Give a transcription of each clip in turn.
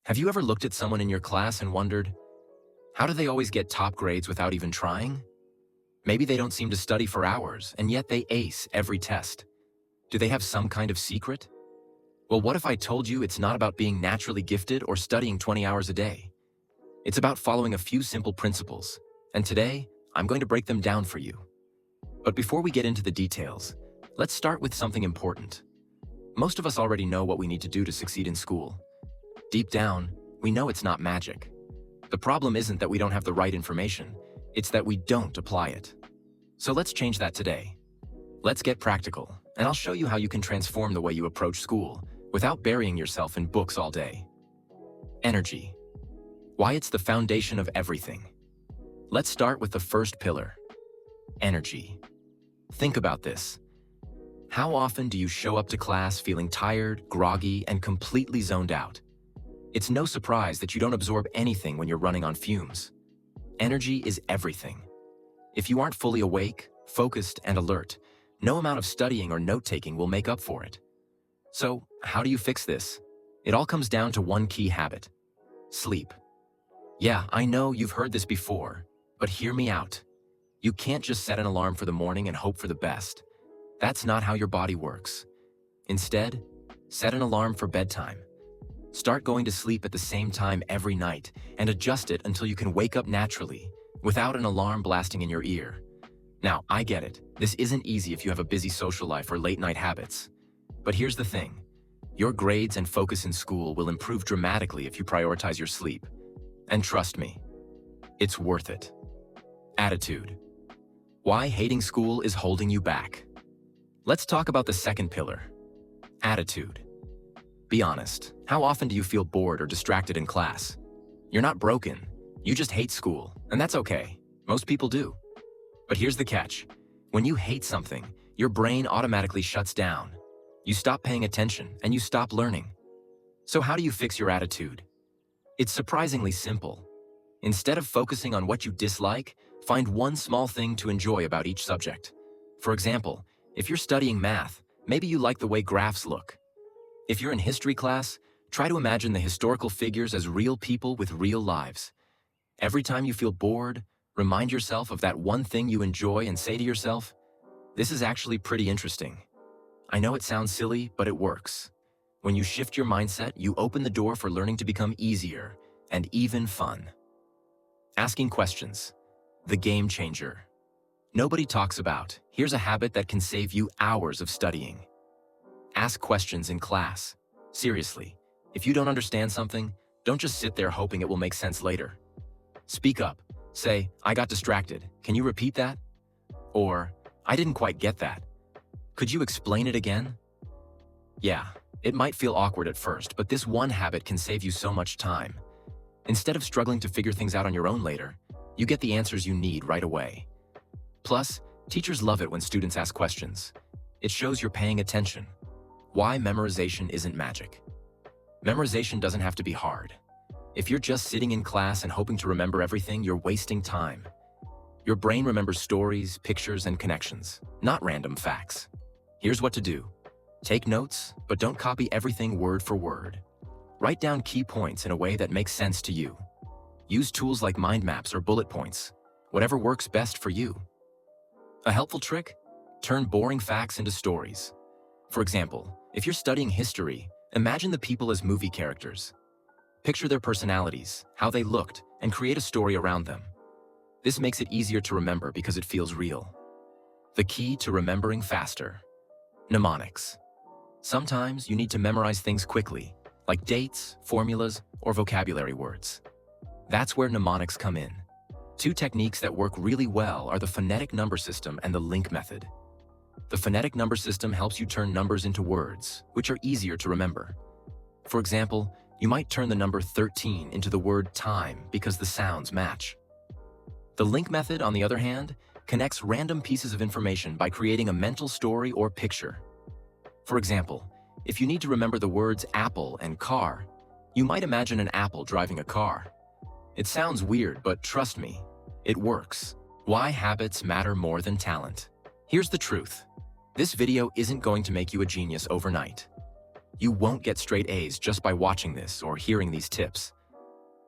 Have you ever looked at someone in your class and wondered, how do they always get top grades without even trying? Maybe they don't seem to study for hours, and yet they ace every test. Do they have some kind of secret? Well, what if I told you it's not about being naturally gifted or studying 20 hours a day? It's about following a few simple principles, and today, I'm going to break them down for you. But before we get into the details, let's start with something important. Most of us already know what we need to do to succeed in school. Deep down, we know it's not magic. The problem isn't that we don't have the right information, it's that we don't apply it. So let's change that today. Let's get practical, and I'll show you how you can transform the way you approach school without burying yourself in books all day. Energy. Why it's the foundation of everything. Let's start with the first pillar, energy. Think about this. How often do you show up to class feeling tired, groggy, and completely zoned out? It's no surprise that you don't absorb anything when you're running on fumes. Energy is everything. If you aren't fully awake, focused, and alert, no amount of studying or note-taking will make up for it. So, how do you fix this? It all comes down to one key habit: sleep. Yeah, I know you've heard this before, but hear me out. You can't just set an alarm for the morning and hope for the best. That's not how your body works. Instead, set an alarm for bedtime. Start going to sleep at the same time every night and adjust it until you can wake up naturally, without an alarm blasting in your ear. Now, I get it. This isn't easy if you have a busy social life or late-night habits. But here's the thing. Your grades and focus in school will improve dramatically if you prioritize your sleep. And trust me, it's worth it. Attitude. Why hating school is holding you back. Let's talk about the second pillar, attitude. Be honest, how often do you feel bored or distracted in class? You're not broken, you just hate school, and that's okay. Most people do. But here's the catch. When you hate something, your brain automatically shuts down. You stop paying attention and you stop learning. So how do you fix your attitude? It's surprisingly simple. Instead of focusing on what you dislike, find one small thing to enjoy about each subject. For example, if you're studying math, maybe you like the way graphs look. If you're in history class, try to imagine the historical figures as real people with real lives. Every time you feel bored, remind yourself of that one thing you enjoy and say to yourself, "This is actually pretty interesting." I know it sounds silly, but it works. When you shift your mindset, you open the door for learning to become easier and even fun. Asking questions. The game changer. Nobody talks about, here's a habit that can save you hours of studying. Ask questions in class. Seriously, if you don't understand something, don't just sit there hoping it will make sense later. Speak up. Say, "I got distracted. Can you repeat that?" Or, "I didn't quite get that. Could you explain it again?" Yeah, it might feel awkward at first, but this one habit can save you so much time. Instead of struggling to figure things out on your own later, you get the answers you need right away. Plus, teachers love it when students ask questions. It shows you're paying attention. Why memorization isn't magic. Memorization doesn't have to be hard. If you're just sitting in class and hoping to remember everything, you're wasting time. Your brain remembers stories, pictures, and connections, not random facts. Here's what to do. Take notes, but don't copy everything word for word. Write down key points in a way that makes sense to you. Use tools like mind maps or bullet points, whatever works best for you. A helpful trick? Turn boring facts into stories. For example, if you're studying history, imagine the people as movie characters. Picture their personalities, how they looked, and create a story around them. This makes it easier to remember because it feels real. The key to remembering faster. Mnemonics. Sometimes you need to memorize things quickly, like dates, formulas, or vocabulary words. That's where mnemonics come in. Two techniques that work really well are the phonetic number system and the link method. The phonetic number system helps you turn numbers into words, which are easier to remember. For example, you might turn the number 13 into the word time because the sounds match. The link method, on the other hand, connects random pieces of information by creating a mental story or picture. For example, if you need to remember the words apple and car, you might imagine an apple driving a car. It sounds weird, but trust me, it works. Why habits matter more than talent. Here's the truth. This video isn't going to make you a genius overnight. You won't get straight A's just by watching this or hearing these tips.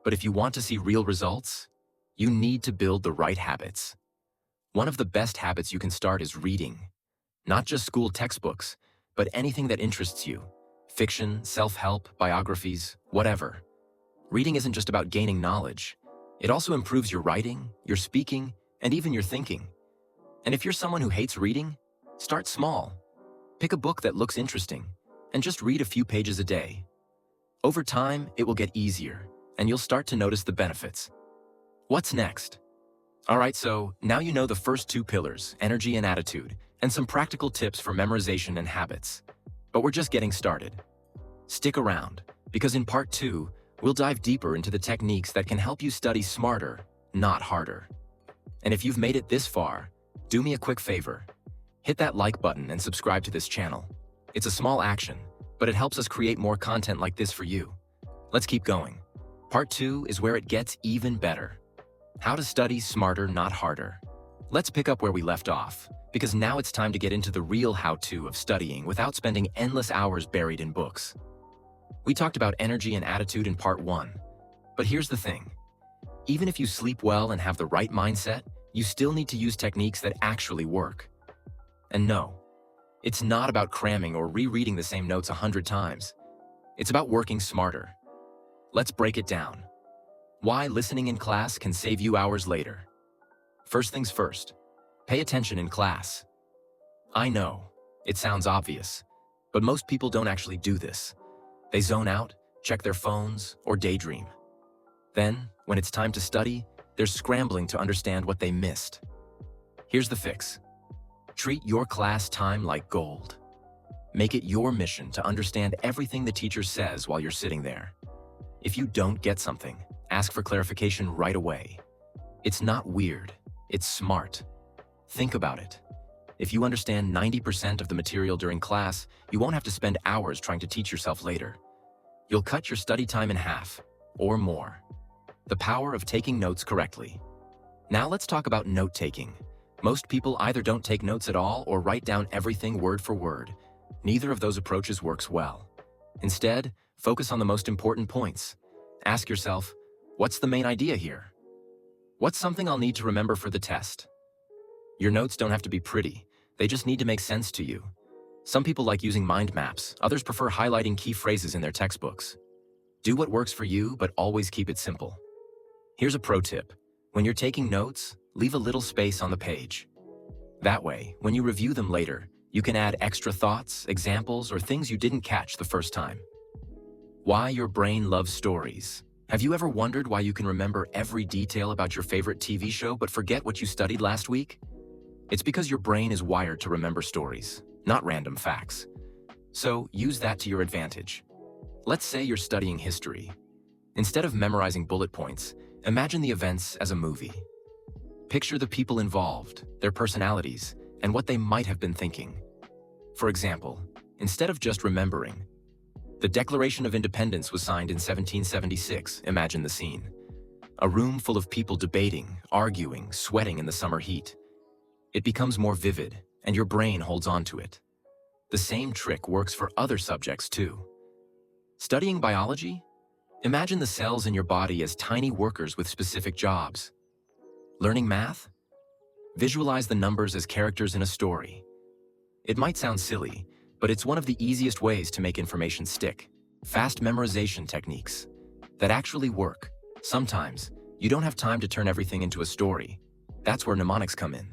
But if you want to see real results, you need to build the right habits. One of the best habits you can start is reading. Not just school textbooks, but anything that interests you. Fiction, self-help, biographies, whatever. Reading isn't just about gaining knowledge. It also improves your writing, your speaking, and even your thinking. And if you're someone who hates reading, start small. Pick a book that looks interesting, and just read a few pages a day. Over time, it will get easier, and you'll start to notice the benefits. What's next? Alright, so now you know the first two pillars, energy and attitude, and some practical tips for memorization and habits. But we're just getting started. Stick around, because in part 2, we'll dive deeper into the techniques that can help you study smarter, not harder. And if you've made it this far, do me a quick favor. Hit that like button and subscribe to this channel. It's a small action, but it helps us create more content like this for you. Let's keep going. Part 2 is where it gets even better. How to study smarter, not harder. Let's pick up where we left off, because now it's time to get into the real how-to of studying without spending endless hours buried in books. We talked about energy and attitude in part 1, but here's the thing. Even if you sleep well and have the right mindset, you still need to use techniques that actually work. And no, it's not about cramming or rereading the same notes 100 times. It's about working smarter. Let's break it down. Why listening in class can save you hours later. First things first, pay attention in class. I know, it sounds obvious, but most people don't actually do this. They zone out, check their phones, or daydream. Then, when it's time to study, they're scrambling to understand what they missed. Here's the fix. Treat your class time like gold. Make it your mission to understand everything the teacher says while you're sitting there. If you don't get something, ask for clarification right away. It's not weird, it's smart. Think about it. If you understand 90% of the material during class, you won't have to spend hours trying to teach yourself later. You'll cut your study time in half, or more. The power of taking notes correctly. Now let's talk about note-taking. Most people either don't take notes at all or write down everything word for word. Neither of those approaches works well. Instead, focus on the most important points. Ask yourself, what's the main idea here? What's something I'll need to remember for the test? Your notes don't have to be pretty. They just need to make sense to you. Some people like using mind maps. Others prefer highlighting key phrases in their textbooks. Do what works for you, but always keep it simple. Here's a pro tip. When you're taking notes, leave a little space on the page. That way, when you review them later, you can add extra thoughts, examples, or things you didn't catch the first time. Why your brain loves stories. Have you ever wondered why you can remember every detail about your favorite TV show but forget what you studied last week? It's because your brain is wired to remember stories, not random facts. So use that to your advantage. Let's say you're studying history. Instead of memorizing bullet points, imagine the events as a movie. Picture the people involved, their personalities, and what they might have been thinking. For example, instead of just remembering, the Declaration of Independence was signed in 1776, imagine the scene. A room full of people debating, arguing, sweating in the summer heat. It becomes more vivid, and your brain holds on to it. The same trick works for other subjects too. Studying biology? Imagine the cells in your body as tiny workers with specific jobs. Learning math? Visualize the numbers as characters in a story. It might sound silly, but it's one of the easiest ways to make information stick. Fast memorization techniques that actually work. Sometimes, you don't have time to turn everything into a story. That's where mnemonics come in.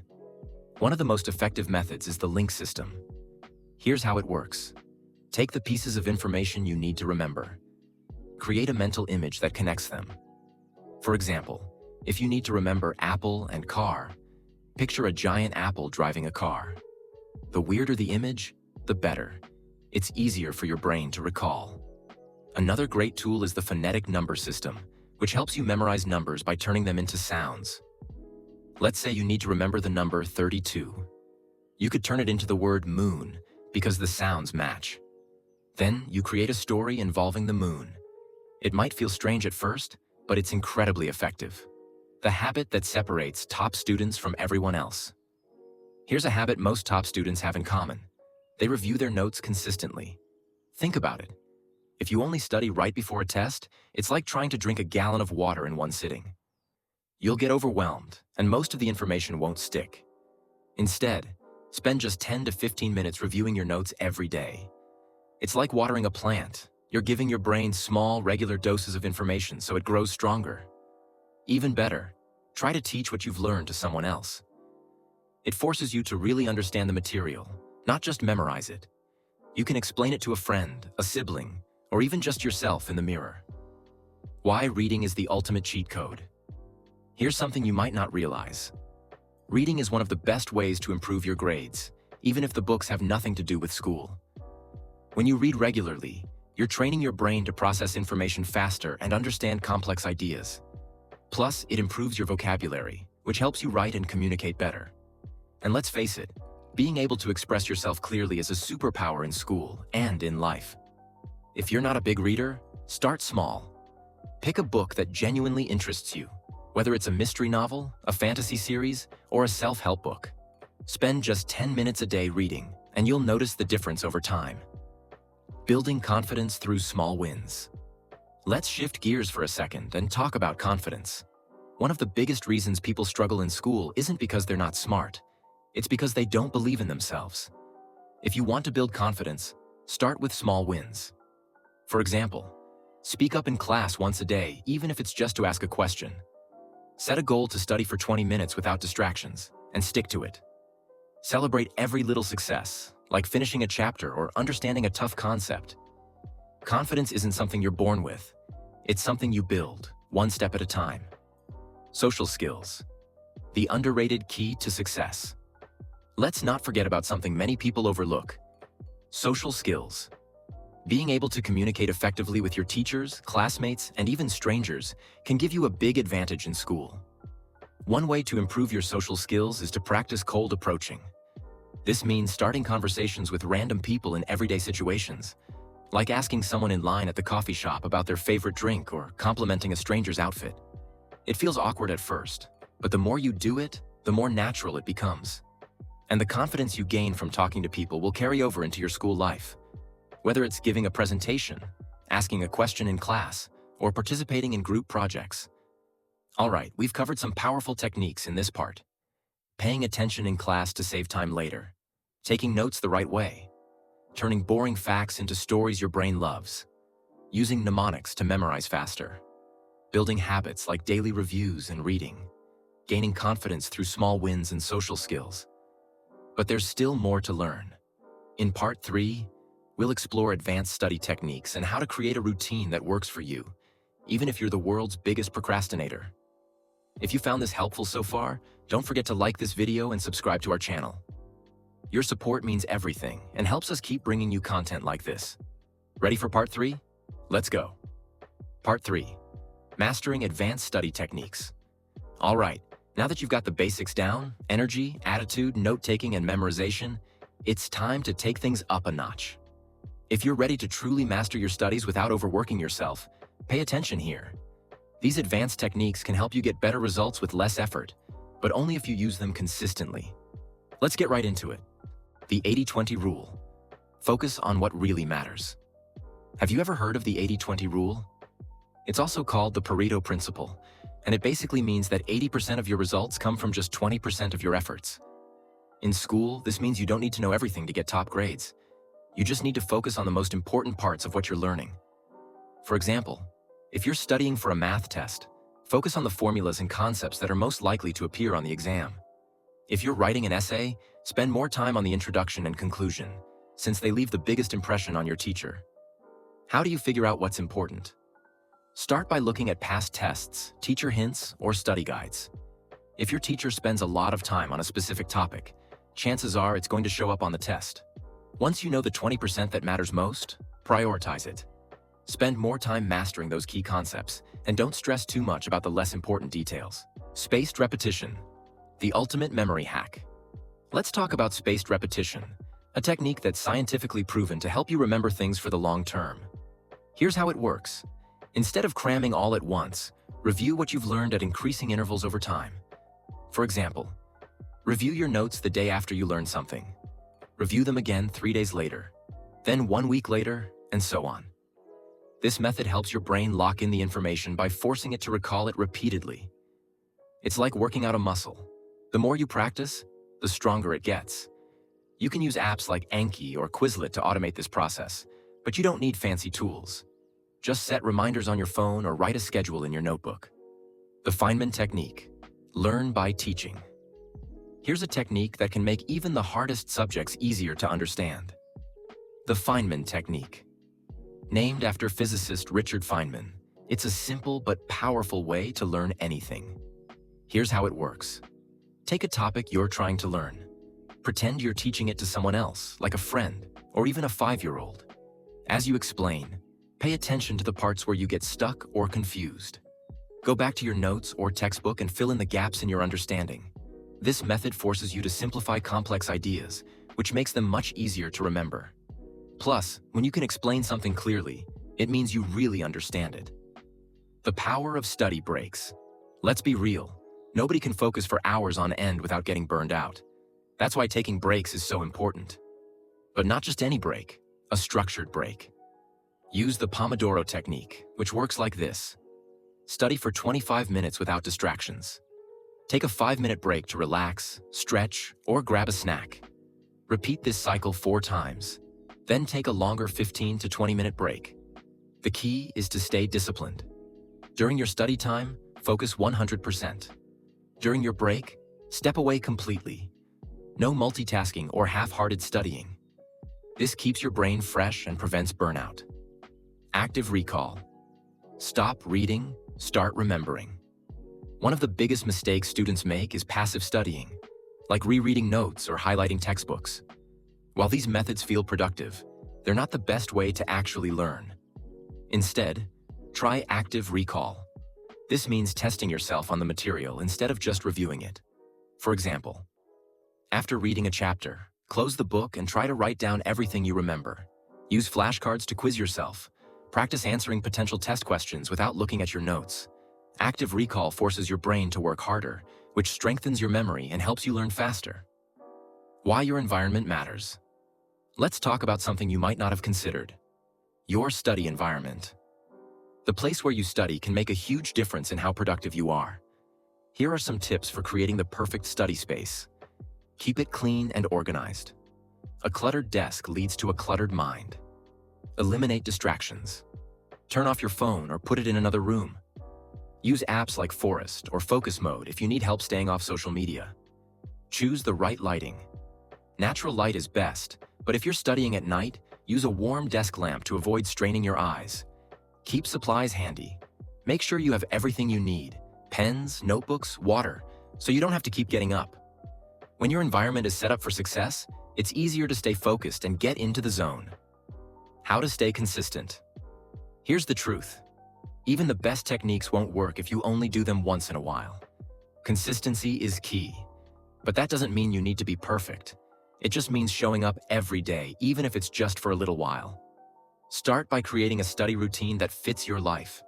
One of the most effective methods is the link system. Here's how it works. Take the pieces of information you need to remember. Create a mental image that connects them. For example, if you need to remember apple and car, picture a giant apple driving a car. The weirder the image, the better. It's easier for your brain to recall. Another great tool is the phonetic number system, which helps you memorize numbers by turning them into sounds. Let's say you need to remember the number 32. You could turn it into the word moon, because the sounds match. Then you create a story involving the moon. It might feel strange at first, but it's incredibly effective. The habit that separates top students from everyone else. Here's a habit most top students have in common. They review their notes consistently. Think about it. If you only study right before a test, it's like trying to drink a gallon of water in one sitting. You'll get overwhelmed, and most of the information won't stick. Instead, spend just 10 to 15 minutes reviewing your notes every day. It's like watering a plant. You're giving your brain small, regular doses of information so it grows stronger. Even better, try to teach what you've learned to someone else. It forces you to really understand the material, not just memorize it. You can explain it to a friend, a sibling, or even just yourself in the mirror. Why reading is the ultimate cheat code. Here's something you might not realize. Reading is one of the best ways to improve your grades, even if the books have nothing to do with school. When you read regularly, you're training your brain to process information faster and understand complex ideas. Plus, it improves your vocabulary, which helps you write and communicate better. And let's face it, being able to express yourself clearly is a superpower in school and in life. If you're not a big reader, start small. Pick a book that genuinely interests you, whether it's a mystery novel, a fantasy series, or a self-help book. Spend just 10 minutes a day reading, and you'll notice the difference over time. Building confidence through small wins. Let's shift gears for a second and talk about confidence. One of the biggest reasons people struggle in school isn't because they're not smart. It's because they don't believe in themselves. If you want to build confidence, start with small wins. For example, speak up in class once a day, even if it's just to ask a question. Set a goal to study for 20 minutes without distractions, and stick to it. Celebrate every little success, like finishing a chapter or understanding a tough concept. Confidence isn't something you're born with. It's something you build, one step at a time. Social skills. The underrated key to success. Let's not forget about something many people overlook. Social skills. Being able to communicate effectively with your teachers, classmates, and even strangers can give you a big advantage in school. One way to improve your social skills is to practice cold approaching. This means starting conversations with random people in everyday situations, like asking someone in line at the coffee shop about their favorite drink or complimenting a stranger's outfit. It feels awkward at first, but the more you do it, the more natural it becomes. And the confidence you gain from talking to people will carry over into your school life. Whether it's giving a presentation, asking a question in class, or participating in group projects. All right, we've covered some powerful techniques in this part. Paying attention in class to save time later. Taking notes the right way. Turning boring facts into stories your brain loves. Using mnemonics to memorize faster. Building habits like daily reviews and reading. Gaining confidence through small wins and social skills. But there's still more to learn. In Part 3, we'll explore advanced study techniques and how to create a routine that works for you, even if you're the world's biggest procrastinator. If you found this helpful so far, don't forget to like this video and subscribe to our channel. Your support means everything and helps us keep bringing you content like this. Ready for Part 3? Let's go. Part 3. Mastering advanced study techniques. All right, now that you've got the basics down, energy, attitude, note-taking, and memorization, it's time to take things up a notch. If you're ready to truly master your studies without overworking yourself, pay attention here. These advanced techniques can help you get better results with less effort, but only if you use them consistently. Let's get right into it. The 80-20 rule. Focus on what really matters. Have you ever heard of the 80-20 rule? It's also called the Pareto principle, and it basically means that 80% of your results come from just 20% of your efforts. In school, this means you don't need to know everything to get top grades. You just need to focus on the most important parts of what you're learning. For example, if you're studying for a math test, focus on the formulas and concepts that are most likely to appear on the exam. If you're writing an essay, spend more time on the introduction and conclusion, since they leave the biggest impression on your teacher. How do you figure out what's important? Start by looking at past tests, teacher hints, or study guides. If your teacher spends a lot of time on a specific topic, chances are it's going to show up on the test. Once you know the 20% that matters most, prioritize it. Spend more time mastering those key concepts, and don't stress too much about the less important details. Spaced repetition, the ultimate memory hack. Let's talk about spaced repetition, a technique that's scientifically proven to help you remember things for the long term. Here's how it works. Instead of cramming all at once, review what you've learned at increasing intervals over time. For example, review your notes the day after you learn something. Review them again 3 days later, then 1 week later, and so on. This method helps your brain lock in the information by forcing it to recall it repeatedly. It's like working out a muscle. The more you practice, the stronger it gets. You can use apps like Anki or Quizlet to automate this process, but you don't need fancy tools. Just set reminders on your phone or write a schedule in your notebook. The Feynman technique. Learn by teaching. Here's a technique that can make even the hardest subjects easier to understand. The Feynman technique. Named after physicist Richard Feynman, it's a simple but powerful way to learn anything. Here's how it works. Take a topic you're trying to learn. Pretend you're teaching it to someone else, like a friend, or even a 5-year-old. As you explain, pay attention to the parts where you get stuck or confused. Go back to your notes or textbook and fill in the gaps in your understanding. This method forces you to simplify complex ideas, which makes them much easier to remember. Plus, when you can explain something clearly, it means you really understand it. The power of study breaks. Let's be real. Nobody can focus for hours on end without getting burned out. That's why taking breaks is so important. But not just any break, a structured break. Use the Pomodoro technique, which works like this. Study for 25 minutes without distractions. Take a 5-minute break to relax, stretch, or grab a snack. Repeat this cycle 4 times. Then take a longer 15 to 20-minute break. The key is to stay disciplined. During your study time, focus 100%. During your break, step away completely. No multitasking or half-hearted studying. This keeps your brain fresh and prevents burnout. Active recall. Stop reading, start remembering. One of the biggest mistakes students make is passive studying, like rereading notes or highlighting textbooks. While these methods feel productive, they're not the best way to actually learn. Instead, try active recall. This means testing yourself on the material instead of just reviewing it. For example, after reading a chapter, close the book and try to write down everything you remember. Use flashcards to quiz yourself. Practice answering potential test questions without looking at your notes. Active recall forces your brain to work harder, which strengthens your memory and helps you learn faster. Why your environment matters. Let's talk about something you might not have considered. Your study environment. The place where you study can make a huge difference in how productive you are. Here are some tips for creating the perfect study space. Keep it clean and organized. A cluttered desk leads to a cluttered mind. Eliminate distractions. Turn off your phone or put it in another room. Use apps like Forest or Focus Mode if you need help staying off social media. Choose the right lighting. Natural light is best, but if you're studying at night, use a warm desk lamp to avoid straining your eyes. Keep supplies handy. Make sure you have everything you need: pens, notebooks, water, so you don't have to keep getting up. When your environment is set up for success, it's easier to stay focused and get into the zone. How to stay consistent. Here's the truth. Even the best techniques won't work if you only do them once in a while. Consistency is key. But that doesn't mean you need to be perfect. It just means showing up every day, even if it's just for a little while. Start by creating a study routine that fits your life.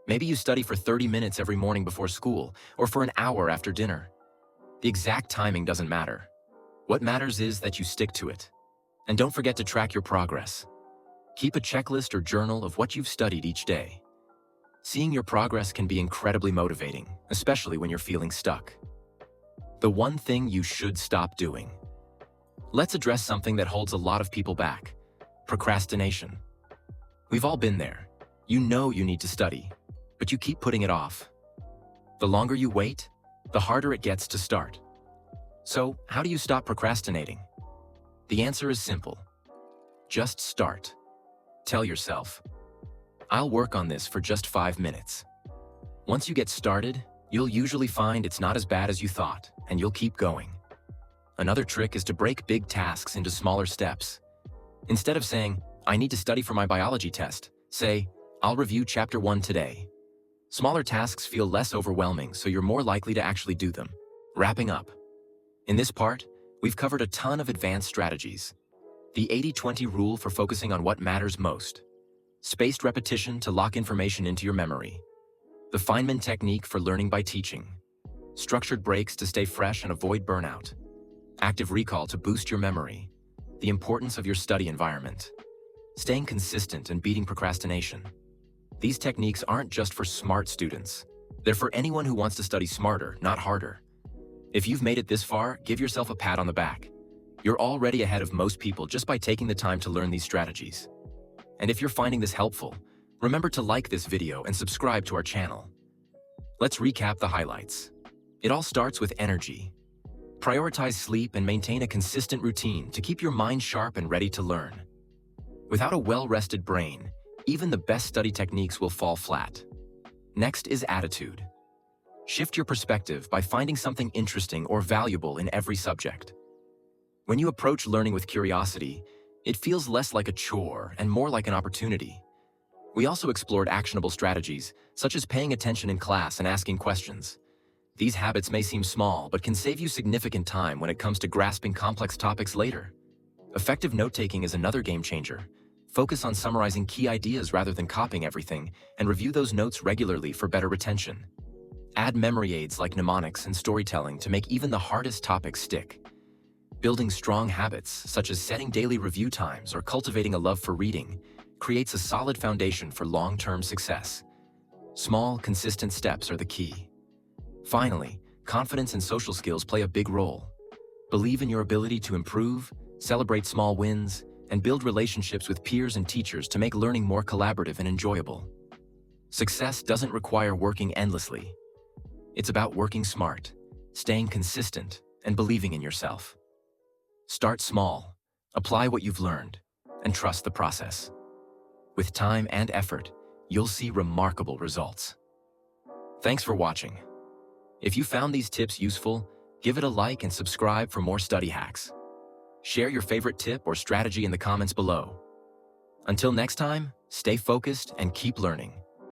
Maybe you study for 30 minutes every morning before school, or for an hour after dinner. The exact timing doesn't matter. What matters is that you stick to it. And don't forget to track your progress. Keep a checklist or journal of what you've studied each day. Seeing your progress can be incredibly motivating, especially when you're feeling stuck. The one thing you should stop doing. Let's address something that holds a lot of people back: procrastination. We've all been there. You know you need to study, but you keep putting it off. The longer you wait, the harder it gets to start. So, how do you stop procrastinating? The answer is simple. Just start. Tell yourself, I'll work on this for just 5 minutes. Once you get started, you'll usually find it's not as bad as you thought, and you'll keep going. Another trick is to break big tasks into smaller steps. Instead of saying, I need to study for my biology test, say, I'll review chapter 1 today. Smaller tasks feel less overwhelming, so you're more likely to actually do them. Wrapping up. In this part, we've covered a ton of advanced strategies. The 80-20 rule for focusing on what matters most. Spaced repetition to lock information into your memory. The Feynman technique for learning by teaching. Structured breaks to stay fresh and avoid burnout. Active recall to boost your memory. The importance of your study environment. staying consistent, and beating procrastination. These techniques aren't just for smart students. They're for anyone who wants to study smarter, not harder. If you've made it this far, give yourself a pat on the back. You're already ahead of most people just by taking the time to learn these strategies. And if you're finding this helpful, remember to like this video and subscribe to our channel. Let's recap the highlights. It all starts with energy. Prioritize sleep and maintain a consistent routine to keep your mind sharp and ready to learn. Without a well-rested brain, even the best study techniques will fall flat. Next is attitude. Shift your perspective by finding something interesting or valuable in every subject. When you approach learning with curiosity, it feels less like a chore and more like an opportunity. We also explored actionable strategies, such as paying attention in class and asking questions. These habits may seem small, but can save you significant time when it comes to grasping complex topics later. Effective note-taking is another game changer. Focus on summarizing key ideas rather than copying everything, and review those notes regularly for better retention. Add memory aids like mnemonics and storytelling to make even the hardest topics stick. Building strong habits, such as setting daily review times or cultivating a love for reading, creates a solid foundation for long-term success. Small, consistent steps are the key. Finally, confidence and social skills play a big role. Believe in your ability to improve, celebrate small wins, and build relationships with peers and teachers to make learning more collaborative and enjoyable. Success doesn't require working endlessly. It's about working smart, staying consistent, and believing in yourself. Start small, apply what you've learned, and trust the process. With time and effort, you'll see remarkable results. Thanks for watching. If you found these tips useful, give it a like and subscribe for more study hacks. Share your favorite tip or strategy in the comments below. Until next time, stay focused and keep learning.